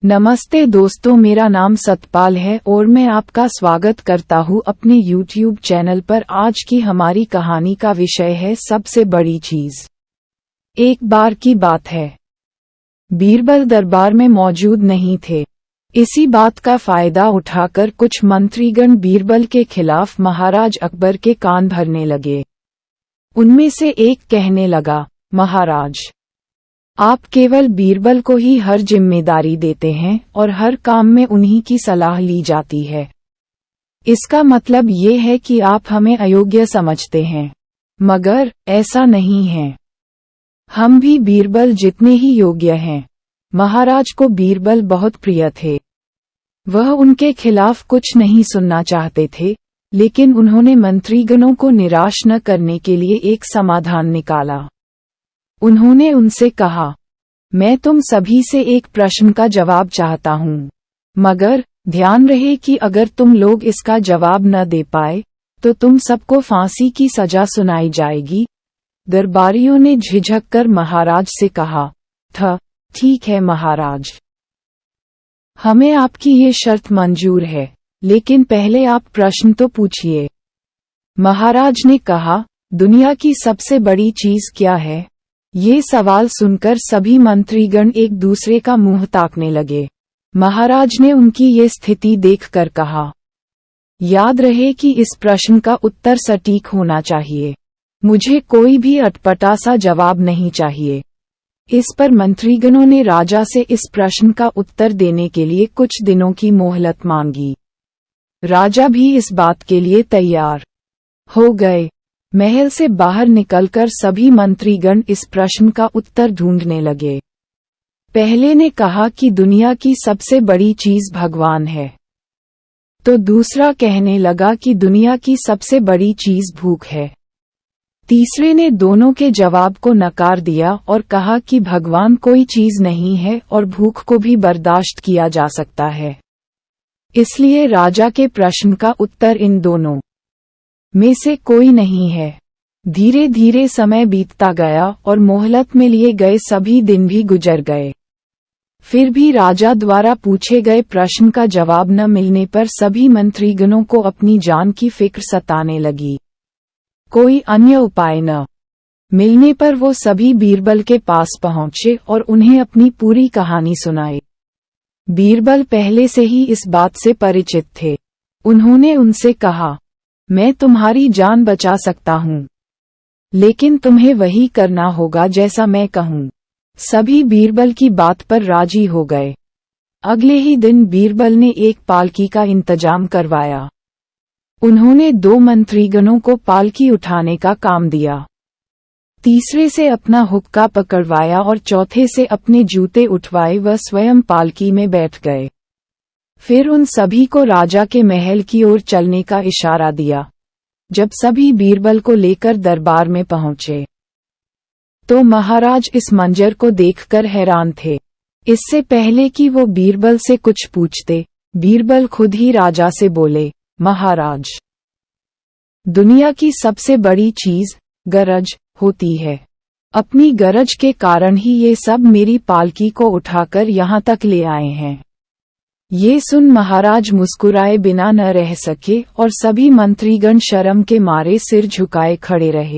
नमस्ते दोस्तों, मेरा नाम सतपाल है और मैं आपका स्वागत करता हूँ अपने YouTube चैनल पर। आज की हमारी कहानी का विषय है सबसे बड़ी चीज। एक बार की बात है, बीरबल दरबार में मौजूद नहीं थे। इसी बात का फायदा उठाकर कुछ मंत्रीगण बीरबल के खिलाफ महाराज अकबर के कान भरने लगे। उनमें से एक कहने लगा, महाराज, आप केवल बीरबल को ही हर जिम्मेदारी देते हैं और हर काम में उन्हीं की सलाह ली जाती है। इसका मतलब ये है कि आप हमें अयोग्य समझते हैं, मगर ऐसा नहीं है। हम भी बीरबल जितने ही योग्य हैं। महाराज को बीरबल बहुत प्रिय थे। वह उनके खिलाफ कुछ नहीं सुनना चाहते थे, लेकिन उन्होंने मंत्रीगणों को निराश न करने के लिए एक समाधान निकाला। उन्होंने उनसे कहा, मैं तुम सभी से एक प्रश्न का जवाब चाहता हूँ, मगर ध्यान रहे कि अगर तुम लोग इसका जवाब न दे पाए तो तुम सबको फांसी की सजा सुनाई जाएगी। दरबारियों ने झिझककर महाराज से कहा, ठीक है महाराज, हमें आपकी ये शर्त मंजूर है, लेकिन पहले आप प्रश्न तो पूछिए। महाराज ने कहा, दुनिया की सबसे बड़ी चीज क्या है? ये सवाल सुनकर सभी मंत्रीगण एक दूसरे का मुंह ताकने लगे। महाराज ने उनकी ये स्थिति देखकर कहा, याद रहे कि इस प्रश्न का उत्तर सटीक होना चाहिए। मुझे कोई भी अटपटा सा जवाब नहीं चाहिए। इस पर मंत्रीगणों ने राजा से इस प्रश्न का उत्तर देने के लिए कुछ दिनों की मोहलत मांगी। राजा भी इस बात के लिए तैयार हो गए। महल से बाहर निकलकर सभी मंत्रीगण इस प्रश्न का उत्तर ढूंढने लगे। पहले ने कहा कि दुनिया की सबसे बड़ी चीज भगवान है, तो दूसरा कहने लगा कि दुनिया की सबसे बड़ी चीज भूख है। तीसरे ने दोनों के जवाब को नकार दिया और कहा कि भगवान कोई चीज नहीं है और भूख को भी बर्दाश्त किया जा सकता है। इसलिए राजा के प्रश्न का उत्तर इन दोनों में से कोई नहीं है। धीरे धीरे समय बीतता गया और मोहलत में लिए गए सभी दिन भी गुजर गए। फिर भी राजा द्वारा पूछे गए प्रश्न का जवाब न मिलने पर सभी मंत्रीगणों को अपनी जान की फिक्र सताने लगी। कोई अन्य उपाय न मिलने पर वो सभी बीरबल के पास पहुंचे और उन्हें अपनी पूरी कहानी सुनाई। बीरबल पहले से ही इस बात से परिचित थे। उन्होंने उनसे कहा, मैं तुम्हारी जान बचा सकता हूँ, लेकिन तुम्हें वही करना होगा जैसा मैं कहूँ। सभी बीरबल की बात पर राजी हो गए। अगले ही दिन बीरबल ने एक पालकी का इंतजाम करवाया। उन्होंने 2 मंत्रीगणों को पालकी उठाने का काम दिया। तीसरे से अपना हुक्का पकड़वाया और चौथे से अपने जूते उठवाए। वह स्वयं पालकी में बैठ गए। फिर उन सभी को राजा के महल की ओर चलने का इशारा दिया। जब सभी बीरबल को लेकर दरबार में पहुंचे, तो महाराज इस मंजर को देखकर हैरान थे। इससे पहले कि वो बीरबल से कुछ पूछते, बीरबल खुद ही राजा से बोले, महाराज, दुनिया की सबसे बड़ी चीज गरज होती है। अपनी गरज के कारण ही ये सब मेरी पालकी को उठाकर यहाँ तक ले आए हैं। ये सुन महाराज मुस्कुराए बिना न रह सके और सभी मंत्रीगण शर्म के मारे सिर झुकाए खड़े रहे।